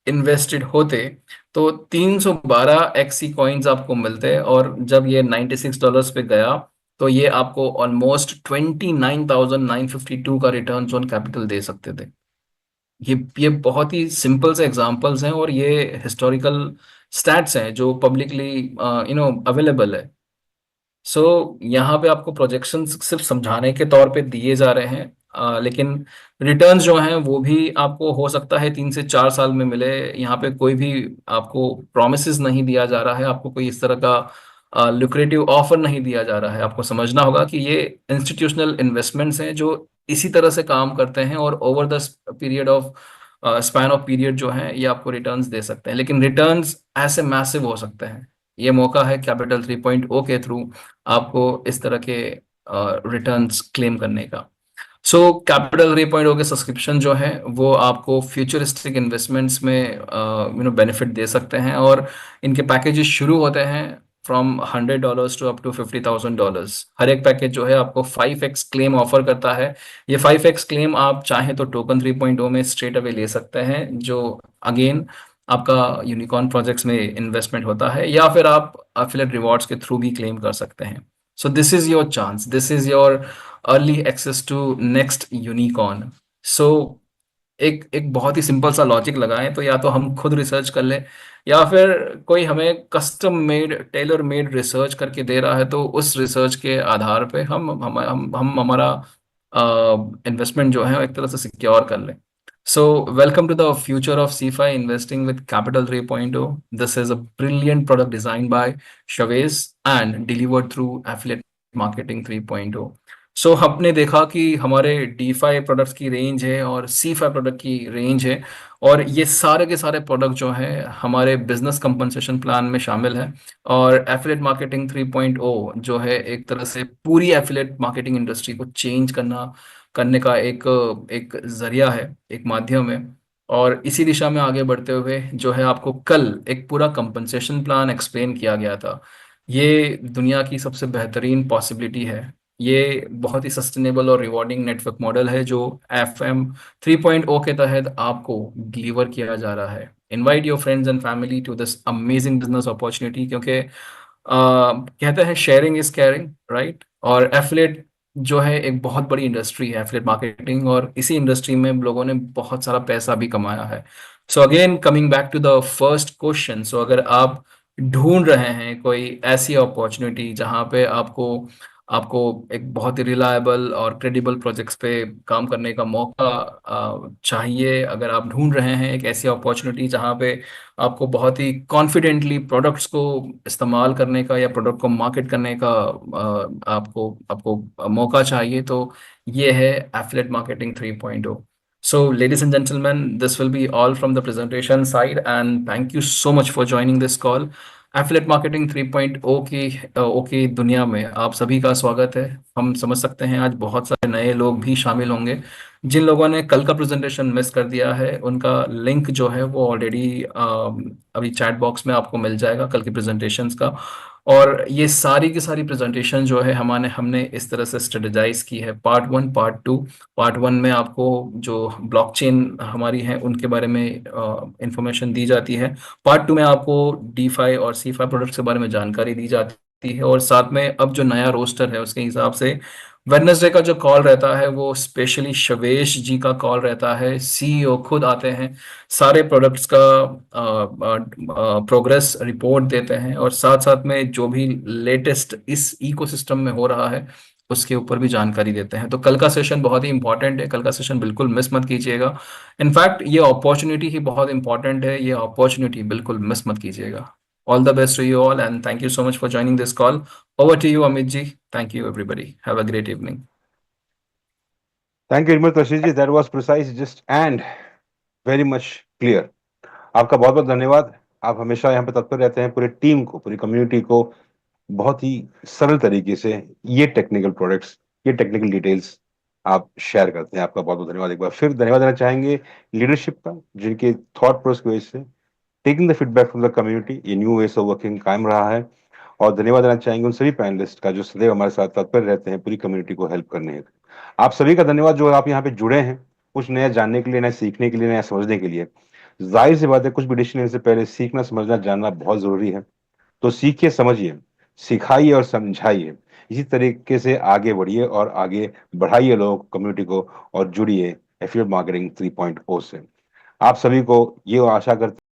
इन्वेस्टेड होते, तो 312 एक्सी कॉइन्स आपको मिलते, और जब ये $96 पे गया तो ये आपको ऑलमोस्ट 29,952 का रिटर्न ऑन कैपिटल दे सकते थे। ये बहुत ही सिंपल से एग्जांपल्स हैं, और ये हिस्टोरिकल स्टैट्स हैं जो पब्लिकली अवेलेबल है। सो यहाँ पे आपको प्रोजेक्शंस सिर्फ समझाने के तौर पे दिए जा रहे हैं, लेकिन रिटर्न्स जो हैं वो भी आपको हो सकता है 3 से 4 साल में मिले। यहाँ पे कोई भी आपको प्रोमिस नहीं दिया जा रहा है, आपको कोई इस तरह का लुक्रेटिव ऑफर नहीं दिया जा रहा है। आपको समझना होगा कि ये इंस्टीट्यूशनल इन्वेस्टमेंट्स हैं जो इसी तरह से काम करते हैं, और over the period of span of period जो है ये आपको रिटर्न्स दे सकते हैं, लेकिन रिटर्न्स ऐसे मैसिव हो सकते हैं। ये मौका है कैपिटल 3.0 के थ्रू आपको इस तरह के रिटर्न्स क्लेम करने का। सो कैपिटल 3.0 के सब्सक्रिप्शन जो है वो आपको फ्यूचरिस्टिक इन्वेस्टमेंट्स में बेनिफिट दे सकते हैं, और इनके पैकेजेस शुरू होते हैं फ्रॉम $100 टू अप टू $50,000। हर एक पैकेज जो है आपको 5x क्लेम ऑफर करता है। ये 5x क्लेम आप चाहें तो टोकन 3.0 में स्ट्रेट अवे ले सकते हैं, जो अगेन आपका यूनिकॉर्न प्रोजेक्ट्स में इन्वेस्टमेंट होता है, या फिर आप एफिलिएट रिवॉर्ड्स के थ्रू भी क्लेम कर सकते हैं। So this is your chance, this is your early access to next unicorn. So एक एक बहुत ही सिंपल सा लॉजिक लगाएं, तो या तो हम खुद रिसर्च कर लें, या फिर कोई हमें custom made tailor made research करके दे रहा है, तो उस रिसर्च के आधार पे हम हमारा इन्वेस्टमेंट जो है एक तरह से सिक्योर कर लें। So, welcome to the future of CFI investing with Capital 3.0. This is a brilliant product designed by Chavez and delivered through Affiliate Marketing 3.0. सो हमने देखा कि हमारे DeFi प्रोडक्ट्स की रेंज है और CFI प्रोडक्ट की रेंज है, और ये सारे के सारे प्रोडक्ट जो हैं हमारे बिजनेस कंपनसेशन प्लान में शामिल है। और एफिलिएट मार्केटिंग 3.0 जो है एक तरह से पूरी एफिलिएट मार्केटिंग इंडस्ट्री को चेंज करने का एक एक जरिया है, एक माध्यम है। और इसी दिशा में आगे बढ़ते हुए जो है आपको कल एक पूरा कंपनसेशन प्लान एक्सप्लेन किया गया था। ये दुनिया की सबसे बेहतरीन पॉसिबिलिटी है। ये बहुत ही सस्टेनेबल और रिवॉर्डिंग नेटवर्क मॉडल है जो FM 3.0 के तहत आपको डिलीवर किया जा रहा है। Invite your friends and family to this amazing business opportunity, क्योंकि कहते हैं शेयरिंग इज केयरिंग, राइट? और एफिलिएट जो है एक बहुत बड़ी इंडस्ट्री है, एफिलिएट मार्केटिंग, और इसी इंडस्ट्री में लोगों ने बहुत सारा पैसा भी कमाया है। So again coming back to the first question, so अगर आप ढूंढ रहे हैं कोई ऐसी अपॉर्चुनिटी जहां पे आपको आपको एक बहुत ही रिलायबल और क्रेडिबल प्रोजेक्ट्स पे काम करने का मौका चाहिए, अगर आप ढूंढ रहे हैं एक ऐसी अपॉर्चुनिटी जहां पे आपको बहुत ही कॉन्फिडेंटली प्रोडक्ट्स को इस्तेमाल करने का या प्रोडक्ट को मार्केट करने का आपको आपको मौका चाहिए, तो ये है affiliate marketing 3.0। So, ladies and gentlemen, this will be all from the presentation side, and thank you so much for joining this call. Affiliate marketing 3.0 की दुनिया में आप सभी का स्वागत है। हम समझ सकते हैं आज बहुत सारे नए लोग भी शामिल होंगे। जिन लोगों ने कल का प्रेजेंटेशन मिस कर दिया है, उनका लिंक जो है वो ऑलरेडी अभी चैट बॉक्स में आपको मिल जाएगा कल की प्रेजेंटेशंस का। और ये सारी की सारी प्रेजेंटेशन जो है हमने इस तरह से स्ट्रेटेजाइज की है, पार्ट 1 पार्ट 2। पार्ट 1 में आपको जो ब्लॉकचेन हमारी है उनके बारे में इंफॉर्मेशन दी जाती है। पार्ट 2 में आपको DeFi और CeFi प्रोडक्ट्स के बारे में जानकारी दी जाती है, और साथ में अब जो नया रोस्टर है उसके हिसाब से वेडनेसडे का जो कॉल रहता है वो स्पेशली शवेश जी का कॉल रहता है। CEO खुद आते हैं, सारे प्रोडक्ट्स का प्रोग्रेस रिपोर्ट देते हैं, और साथ साथ में जो भी लेटेस्ट इस इकोसिस्टम में हो रहा है उसके ऊपर भी जानकारी देते हैं। तो कल का सेशन बहुत ही इंपॉर्टेंट है, कल का सेशन बिल्कुल मिस मत कीजिएगा। इनफैक्ट ये अपॉर्चुनिटी ही बहुत इंपॉर्टेंट है, ये अपॉर्चुनिटी बिल्कुल मिस मत कीजिएगा। All the best to you all, and thank you so much for joining this call. Over to you Amit ji. Thank you everybody, have a great evening. Thank you very much Tashir ji, that was precise, just and very much clear. आपका बहुत बहुत धन्यवाद। आप हमेशा यहाँ पे तत्पर रहते हैं, पूरी टीम को, पूरी कम्युनिटी को बहुत ही सरल तरीके से ये टेक्निकल प्रोडक्ट्स, ये टेक्निकल डिटेल्स आप शेयर करते हैं। आपका बहुत बहुत धन्यवाद। एक बार फिर धन्यवाद देना चाहेंगे लीडरशिप का, जिनके थॉट प्रोसेस की वजह से taking the feedback from the community ये न्यू वेज ऑफ वर्किंग कायम रहा है। और धन्यवाद देना चाहेंगे उन सभी पैनलिस्ट का जो सदैव हमारे साथ तत्पर रहते हैं पूरी कम्युनिटी को हेल्प करने हेतु। आप सभी का धन्यवाद जो आप यहाँ पे जुड़े हैं कुछ नया जानने के लिए, नया सीखने के लिए, नया समझने के लिए। जाहिर सी बात है, कुछ भी डिसीजन लेने से पहले सीखना, समझना, जानना बहुत जरूरी है। तो सीखिए, समझिए, सिखाइए और समझाइए। इसी तरीके से आगे बढ़िए और आगे बढ़ाइए लोगों को, कम्युनिटी को, और जुड़िए एफिलिएट मार्केटिंग 3.0 से। आप सभी को ये आशा करते